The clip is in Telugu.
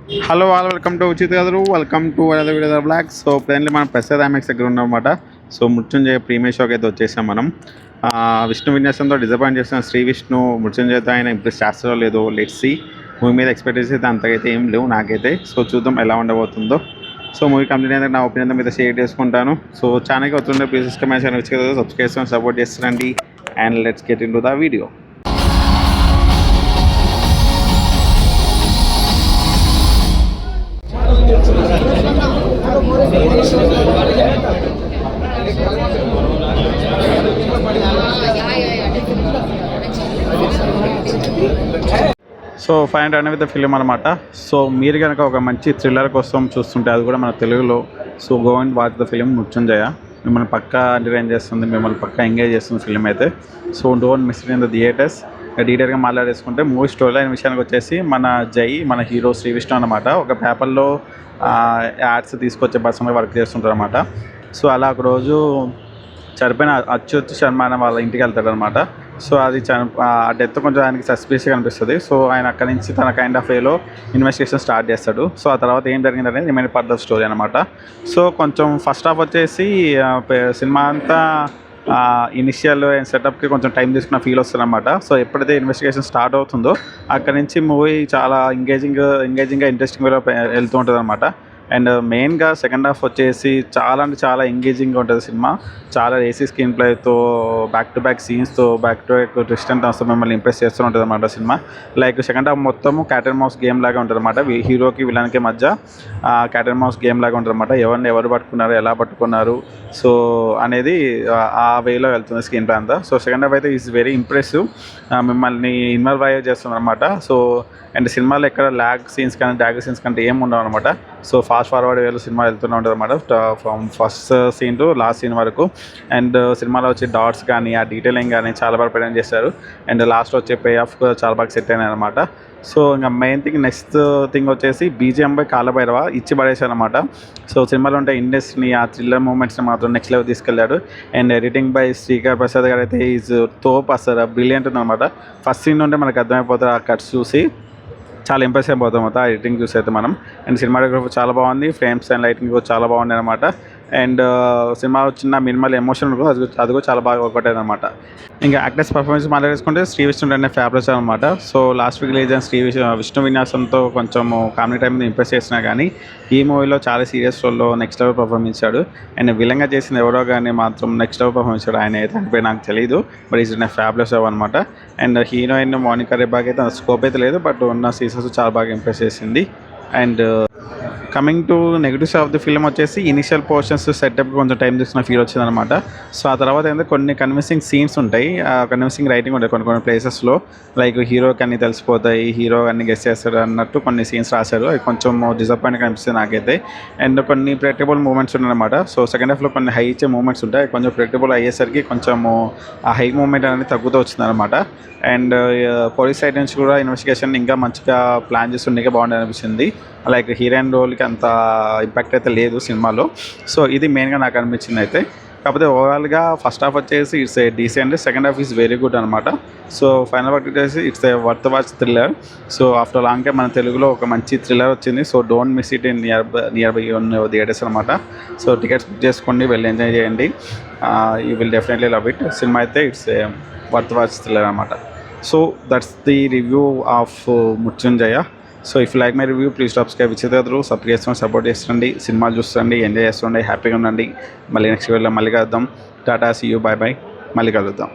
Hello all welcome to Uchit గారు welcome to other video blog. So presently మనం ప్రసాద్ ఐమాక్స్ దగ్గర ఉన్నామన్నమాట. సో మృత్యుంజయ ప్రీమియర్ షోకి అయితే వచ్చేసాం మనం. విష్ణు విన్యాసంతో డిసప్పాయింట్ చేసిన శ్రీ విష్ణు మృత్యుంజయతో ఆయన ఇంప్రెస్ చేస్తారో లేదో లెట్స్ సీ. మూవీ మీద ఎక్స్పెక్టేషన్ అయితే అంతకైతే ఏం లేవు నాకైతే. సో చూద్దాం ఎలా ఉండబోతుందో. సో మూవీ కంప్లీట్ అయితే నా ఒపీనియన్ మీద షేర్ చేసుకుంటాను. సో ఛానల్కి వస్తుండే ప్లీజ్ సబ్స్క్రైబ్ చేసుకొని సపోర్ట్ చేస్తారండి. And let's get in to the video. So 500 with film అనమాట. సో మీరు కనుక ఒక మంచి థ్రిల్లర్ కోసం చూస్తుంటే అది కూడా మన తెలుగులో. So go and watch the film Mrityunjaya. మిమ్మల్ని పక్కా ఎంటర్టైన్ చేస్తుంది, మిమ్మల్ని పక్కా ఎంగేజ్ చేస్తుంది ఫిలిం అయితే. So don't miss it in the theatres. డీటెయిల్గా మాట్లాడేసుకుంటే మూవీ స్టోరీ లైన్ విషయానికి వచ్చేసి మన జై, మన హీరో శ్రీ విష్ణు అనమాట, ఒక పేపర్లో యాడ్స్ తీసుకొచ్చే పర్సన్గా వర్క్ చేస్తుంటారు అనమాట. సో అలా ఒకరోజు చనిపోయిన అచ్యుత్ శర్మ అనే వాళ్ళ ఇంటికి వెళ్తాడు అనమాట. సో అది ఆ డెత్ కొంచెం ఆయనకి సస్పీషియస్గా అనిపిస్తుంది. సో ఆయన అక్కడి నుంచి తన కైండ్ ఆఫ్ వేలో ఇన్వెస్టిగేషన్ స్టార్ట్ చేస్తాడు. సో ఆ తర్వాత ఏం జరిగిందనేది రిమైన్ పార్ట్ ఆఫ్ స్టోరీ అనమాట. సో కొంచెం ఫస్ట్ హాఫ్ వచ్చేసి సినిమా అంతా ఇనిషియల్ సెటప్కి కొంచెం టైం తీసుకున్న ఫీల్ వస్తుంది అనమాట. సో ఎప్పుడైతే ఇన్వెస్టిగేషన్ స్టార్ట్ అవుతుందో అక్కడి నుంచి మూవీ చాలా ఎంగేజింగ్గా ఇంట్రెస్టింగ్ వేలో వెళ్తూ ఉంటుంది అనమాట. అండ్ మెయిన్గా సెకండ్ హాఫ్ వచ్చేసి చాలా అంటే చాలా ఎంగేజింగ్గా ఉంటుంది సినిమా. చాలా రేసీ స్క్రీన్ ప్లేతో, బ్యాక్ టు బ్యాక్ సీన్స్తో, back to back twist and టర్న్స్తో మిమ్మల్ని ఇంప్రెస్ చేస్తూ ఉంటుంది అనమాట సినిమా. లైక్ సెకండ్ హాఫ్ మొత్తము క్యాట్ అండ్ మౌస్ గేమ్ లాగా ఉంటుంది అనమాట. హీరోకి విలన్కి మధ్య క్యాట్ అండ్ మౌస్ గేమ్ లాగా ఉంటుంది అనమాట. ఎవరు పట్టుకున్నారు, ఎలా పట్టుకున్నారు, సో అనేది ఆ వేలో వెళ్తుంది స్క్రీన్ ప్లే అంతా. సో సెకండ్ హాఫ్ అయితే ఈజ్ వెరీ ఇంప్రెసివ్, మిమ్మల్ని ఇన్వాల్వ్ అయ్యే చేస్తుంది అనమాట. సో అండ్ సినిమాలో ఎక్కడ ల్యాగ్ సీన్స్ కానీ డ్యాగ్ సీన్స్ కంటే ఏం ఉండవు అనమాట. సో ఫాస్ట్ ఫార్వర్డ్ వేలో సినిమా వెళ్తూనే ఉంటుంది అనమాట, from first scene to last scene వరకు. అండ్ సినిమాలో వచ్చే డాట్స్ కానీ ఆ డీటెయిలింగ్ కానీ చాలా బాగా ప్రజెంట్ చేశారు. అండ్ లాస్ట్లో వచ్చే పే ఆఫ్ చాలా బాగా సెట్ అయినాయి అనమాట. సో ఇంకా మెయిన్ థింగ్ నెక్స్ట్ థింగ్ వచ్చేసి బీజిఎం బై కాలభైరవ ఇచ్చి పడేశారు అనమాట. సో సినిమాలో ఉంటే ఇండస్ట్రీని ఆ థ్రిల్లర్ మూమెంట్స్ని మాత్రం నెక్స్ట్ లెవెల్ తీసుకెళ్లాడు. And editing by Srikar Prasad గారు అయితే ఈజ్ తోప్, అసలు బ్రిలియంట్ అనమాట. ఫస్ట్ సీన్ నుండి మనకు అర్థమైపోతుంది ఆ కట్స్ చూసి, చాలా ఇంప్రెస్ అయిపోతాం మొత్తం ఆ ఎడిటింగ్ చూసి అయితే మనం. అండ్ సినిమాటోగ్రఫీ చాలా బాగుంది, ఫ్రేమ్స్ అండ్ లైటింగ్ కూడా చాలా బాగుంది అనమాట. అండ్ సినిమా చిన్న మినిమల్ ఎమోషన్ కూడా అది కూడా చాలా బాగా వర్కౌట్ అయింది అనమాట. ఇంకా యాక్టర్స్ పర్ఫార్మెన్స్ మాట్లాడేసుకుంటే శ్రీ విష్ణు అనే ఫ్యాబ్లెస్ అనమాట. సో లాస్ట్ వీక్ రిలీజ్ అయిన విష్ణు విన్యాసంతో కొంచెం కామెడీ టైం ఇంప్రెస్ చేసినా కానీ ఈ మూవీలో చాలా సీరియస్ రోల్లో నెక్స్ట్ లెవెల్ పర్ఫార్మెన్స్ ఇచ్చాడు. అండ్ విలంగా చేసిన ఎవరో కానీ మాత్రం నెక్స్ట్ లెవెల్ పర్ఫార్మెన్స్ ఇచ్చాడు. ఆయన అయితే అనిపోయి నాకు తెలియదు, బట్ ఈజ్ అ ఫ్యాబ్లెస్ అనమాట. అండ్ హీరోయిన్ మోనికా రేబాగ్ అయితే స్కోప్ అయితే లేదు, బట్ ఉన్న సీజన్స్ చాలా బాగా ఇంప్రెస్ చేసింది. And coming to negatives of the film వచ్చేసి ఇనిషియల్ పోర్షన్స్ సెటప్ కొంచెం టైం తీసుకున్న ఫీల్ వచ్చిందనమాట. సో ఆ తర్వాత ఏంటంటే కొన్ని కన్విన్సింగ్ సీన్స్ ఉంటాయి, కన్విన్సింగ్ రైటింగ్ ఉంటాయి కొన్ని ప్లేసెస్లో. లైక్ హీరోకి అన్నీ తెలిసిపోతాయి, హీరో అన్ని గెస్ చేస్తాడు అన్నట్టు కొన్ని సీన్స్ రాశారు. అది కొంచెం డిసప్పాయింట్ అనిపిస్తుంది నాకైతే. అండ్ కొన్ని ప్రెడిక్టబుల్ మూమెంట్స్ ఉన్నాయన్నమాట. సో సెకండ్ హాఫ్లో కొన్ని హై ఇచ్చే మూమెంట్స్ ఉంటాయి, కొంచెం ప్రెడిక్టబుల్ అయ్యేసరికి కొంచెము ఆ హై మూమెంట్ అనేది తగ్గుతూ వచ్చిందనమాట. అండ్ పోలీస్ సైడ్ నుంచి కూడా ఇన్వెస్టిగేషన్ ఇంకా మంచిగా ప్లాన్ చేసి ఉండేగా బాగుంది అనిపించింది. లైక్ హీరోయిన్ రోల్కి అంత ఇంపాక్ట్ అయితే లేదు సినిమాలో. సో ఇది మెయిన్గా నాకు అనిపించింది అయితే. కాకపోతే ఓవరాల్గా ఫస్ట్ హాఫ్ వచ్చేసి it's a decent, second half is very good అనమాట. సో ఫైనల్ వర్క్ వచ్చేసి it's a worth watch thriller. So after long time మన తెలుగులో ఒక మంచి థ్రిల్లర్ వచ్చింది. So don't miss it in nearby theatres అనమాట. సో టికెట్స్ బుక్ చేసుకోండి, వెళ్ళి ఎంజాయ్ చేయండి. You will definitely love it. సినిమా అయితే it's a worth watch thriller అనమాట. So that's the review of Mrutyunjaya. So if like my review please subscribe. విచిత్ర సబ్స్క్రైబ్ చేసుకొని సపోర్ట్ చేస్తుండండి, సినిమాలు చూస్తుండండి, ఎంజాయ్ చేస్తుండండి, హ్యాపీగా ఉండండి. మళ్ళీ నెక్స్ట్ వీడియోలో మళ్ళీ కలుద్దాం. టాటా, సీ యూ, బై బై, మళ్ళీ కలుద్దాం.